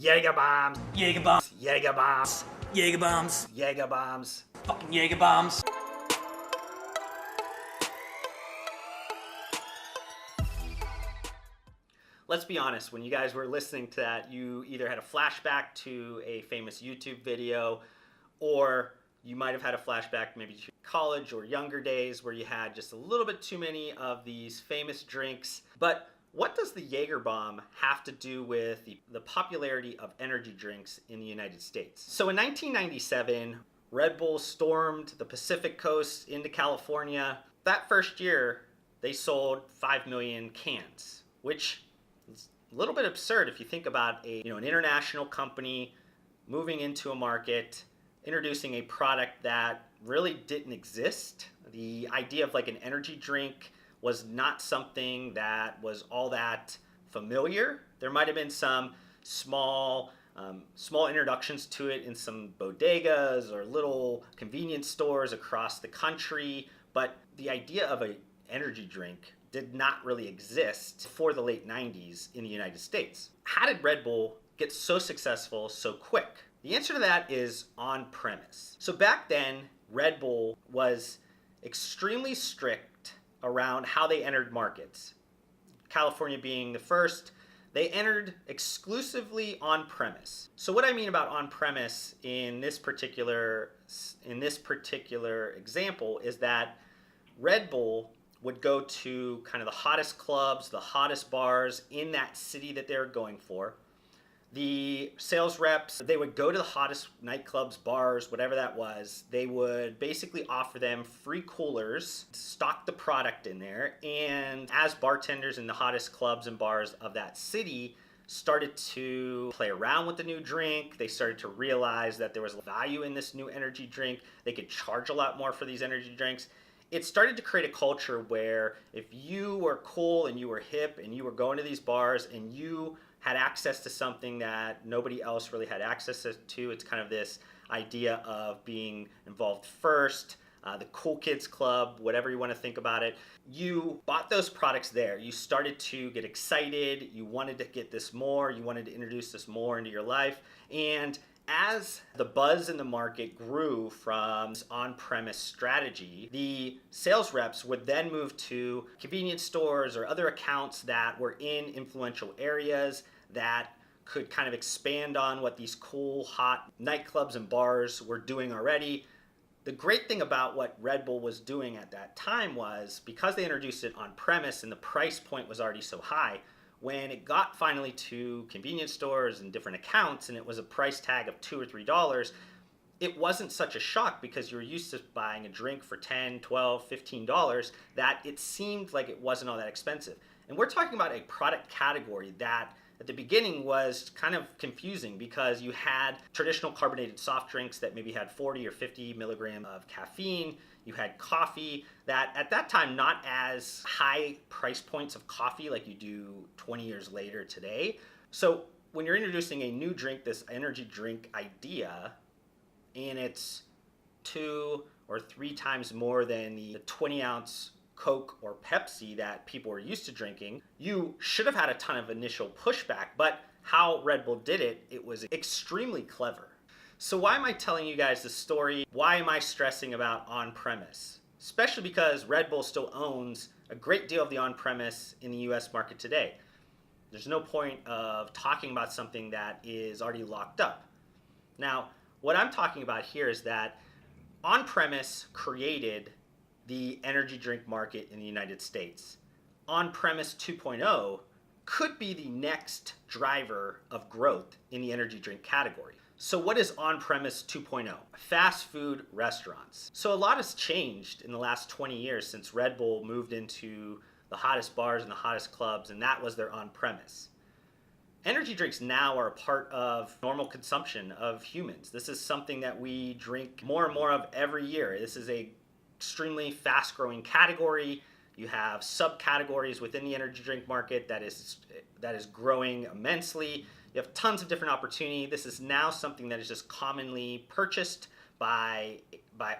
Jaeger bombs. Jaeger bombs. Jaeger bombs. Jaeger bombs. Jaeger bombs. Fucking Jaeger bombs. Let's be honest, when you guys were listening to that, you either had a flashback to a famous YouTube video, or you might have had a flashback maybe to college or younger days where you had just a little bit too many of these famous drinks. But what does the Jaeger bomb have to do with the popularity of energy drinks in the United States? So in 1997, Red Bull stormed the Pacific coast into California. That first year, they sold 5 million cans, which is a little bit absurd if you think about an international company moving into a market, introducing a product that really didn't exist. The idea of like an energy drink was not something that was all that familiar. There might have been some small introductions to it in some bodegas or little convenience stores across the country, but the idea of an energy drink did not really exist before the late 90s in the United States. How did Red Bull get so successful so quick? The answer to that is on premise. So back then, Red Bull was extremely strict around how they entered markets. California being the first, they entered exclusively on premise. So what I mean about on premise in this particular example is that Red Bull would go to kind of the hottest clubs, the hottest bars in that city that they're going for. The sales reps, they would go to the hottest nightclubs, bars, whatever that was. They would basically offer them free coolers, stock the product in there. And as bartenders in the hottest clubs and bars of that city started to play around with the new drink, they started to realize that there was value in this new energy drink. They could charge a lot more for these energy drinks. It started to create a culture where if you were cool and you were hip and you were going to these bars and you had access to something that nobody else really had access to, it's kind of this idea of being involved first, the cool kids club, whatever you want to think about it. You bought those products there. You started to get excited. You wanted to get this more. You wanted to introduce this more into your life. And as the buzz in the market grew from this on-premise strategy, the sales reps would then move to convenience stores or other accounts that were in influential areas that could kind of expand on what these cool, hot nightclubs and bars were doing already. The great thing about what Red Bull was doing at that time was because they introduced it on-premise and the price point was already so high, when it got finally to convenience stores and different accounts and it was a price tag of $2 or $3, it wasn't such a shock because you were used to buying a drink for $10, $12, $15 that it seemed like it wasn't all that expensive. And we're talking about a product category that at the beginning was kind of confusing because you had traditional carbonated soft drinks that maybe had 40 or 50 milligrams of caffeine. You had coffee that at that time not as high price points of coffee like you do 20 years later today. So when you're introducing a new drink, this energy drink idea, and it's 2 or 3 times more than the 20-ounce Coke or Pepsi that people were used to drinking, you should have had a ton of initial pushback. But how Red Bull did it, it was extremely clever. So why am I telling you guys this story? Why am I stressing about on-premise? Especially because Red Bull still owns a great deal of the on-premise in the US market today. There's no point of talking about something that is already locked up. Now, what I'm talking about here is that on-premise created the energy drink market in the United States. On-premise 2.0 could be the next driver of growth in the energy drink category. So what is on-premise 2.0? Fast food restaurants. So a lot has changed in the last 20 years since Red Bull moved into the hottest bars and the hottest clubs, and that was their on-premise. Energy drinks now are a part of normal consumption of humans. This is something that we drink more and more of every year. This is a extremely fast-growing category. You have subcategories within the energy drink market that is growing immensely. You have tons of different opportunity. This is now something that is just commonly purchased by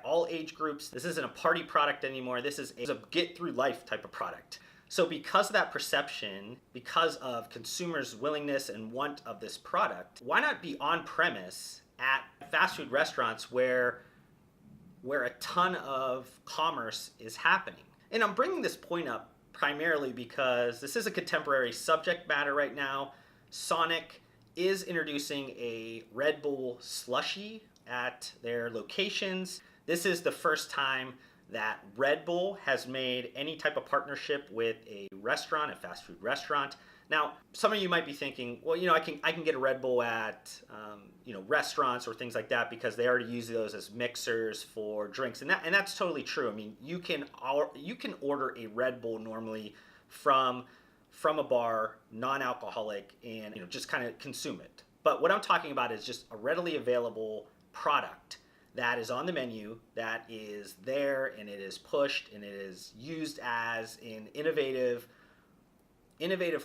all age groups. This isn't a party product anymore. This is a get through life type of product. So because of that perception, because of consumers' willingness and want of this product, why not be on premise at fast food restaurants where a ton of commerce is happening? And I'm bringing this point up primarily because this is a contemporary subject matter right now. Sonic is introducing a Red Bull Slushy at their locations. This is the first time that Red Bull has made any type of partnership with a restaurant, a fast food restaurant. Now, some of you might be thinking, well, I can get a Red Bull at restaurants or things like that because they already use those as mixers for drinks, and that's totally true. I mean, you can order a Red Bull normally from a bar, non-alcoholic, and just kind of consume it. But what I'm talking about is just a readily available product that is on the menu, that is there, and it is pushed, and it is used as an innovative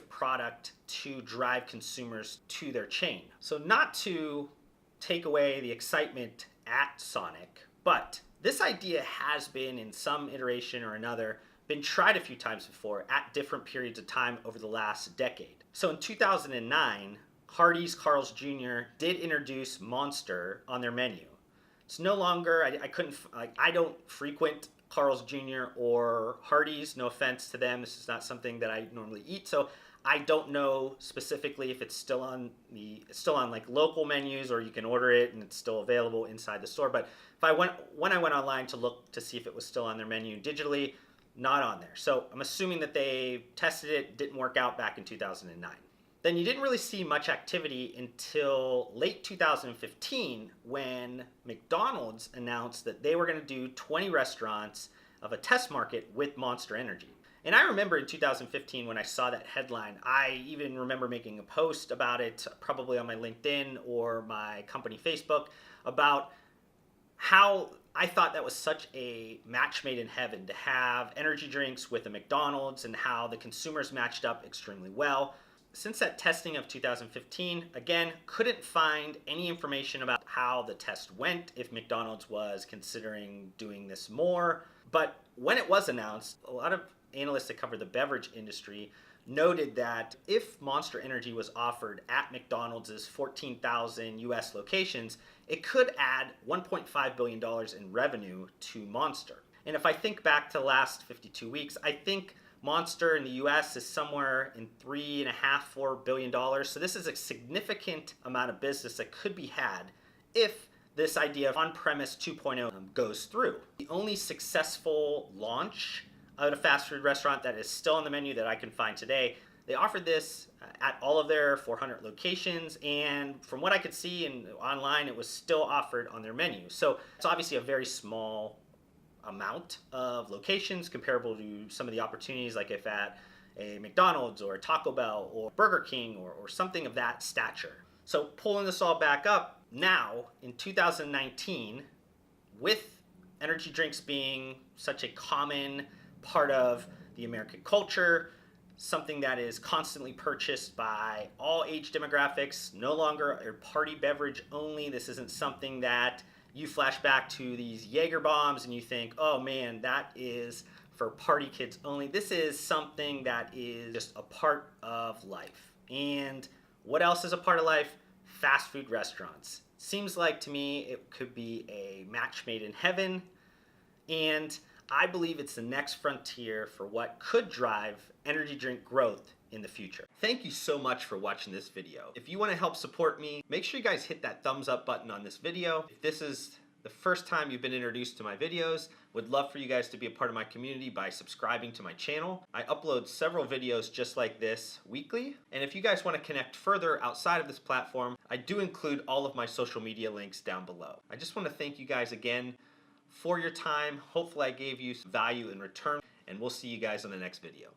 product to drive consumers to their chain. So not to take away the excitement at Sonic, but this idea has been, in some iteration or another, been tried a few times before at different periods of time over the last decade. So in 2009, Hardee's Carl's Jr. did introduce Monster on their menu. It's no longer, I don't frequent Carl's Jr. or Hardee's, no offense to them. This is not something that I normally eat, so I don't know specifically if it's still on like local menus, or you can order it and it's still available inside the store. But when I went online to look to see if it was still on their menu digitally, not on there. So I'm assuming that they tested it, didn't work out back in 2009. Then you didn't really see much activity until late 2015 when McDonald's announced that they were going to do 20 restaurants of a test market with Monster Energy. And I remember in 2015 when I saw that headline, I even remember making a post about it, probably on my LinkedIn or my company Facebook, about how I thought that was such a match made in heaven to have energy drinks with a McDonald's, and how the consumers matched up extremely well. Since that testing of 2015, again, couldn't find any information about how the test went, if McDonald's was considering doing this more. But when it was announced, a lot of analysts that cover the beverage industry noted that if Monster Energy was offered at McDonald's 14,000 US locations, it could add $1.5 billion in revenue to Monster. And if I think back to the last 52 weeks, I think Monster in the US is somewhere in $3.5–4 billion. So this is a significant amount of business that could be had if this idea of on-premise 2.0 goes through. The only successful launch at a fast food restaurant that is still on the menu that I can find today, they offered this at all of their 400 locations, and from what I could see online, it was still offered on their menu. So it's obviously a very small amount of locations comparable to some of the opportunities, like if at a McDonald's or a Taco Bell or Burger King or something of that stature. So pulling this all back up, now in 2019, with energy drinks being such a common part of the American culture, something that is constantly purchased by all age demographics, no longer a party beverage only. This isn't something that you flash back to these Jaeger bombs and you think, oh man, that is for party kids only. This is something that is just a part of life. And what else is a part of life? Fast food restaurants. Seems like to me it could be a match made in heaven, and I believe it's the next frontier for what could drive energy drink growth in the future. Thank you so much for watching this video. If you want to help support me, make sure you guys hit that thumbs up button on this video. If this is the first time you've been introduced to my videos, would love for you guys to be a part of my community by subscribing to my channel. I upload several videos just like this weekly, and if you guys want to connect further outside of this platform, I do include all of my social media links down below. I just want to thank you guys again for your time. Hopefully I gave you some value in return, and we'll see you guys on the next video.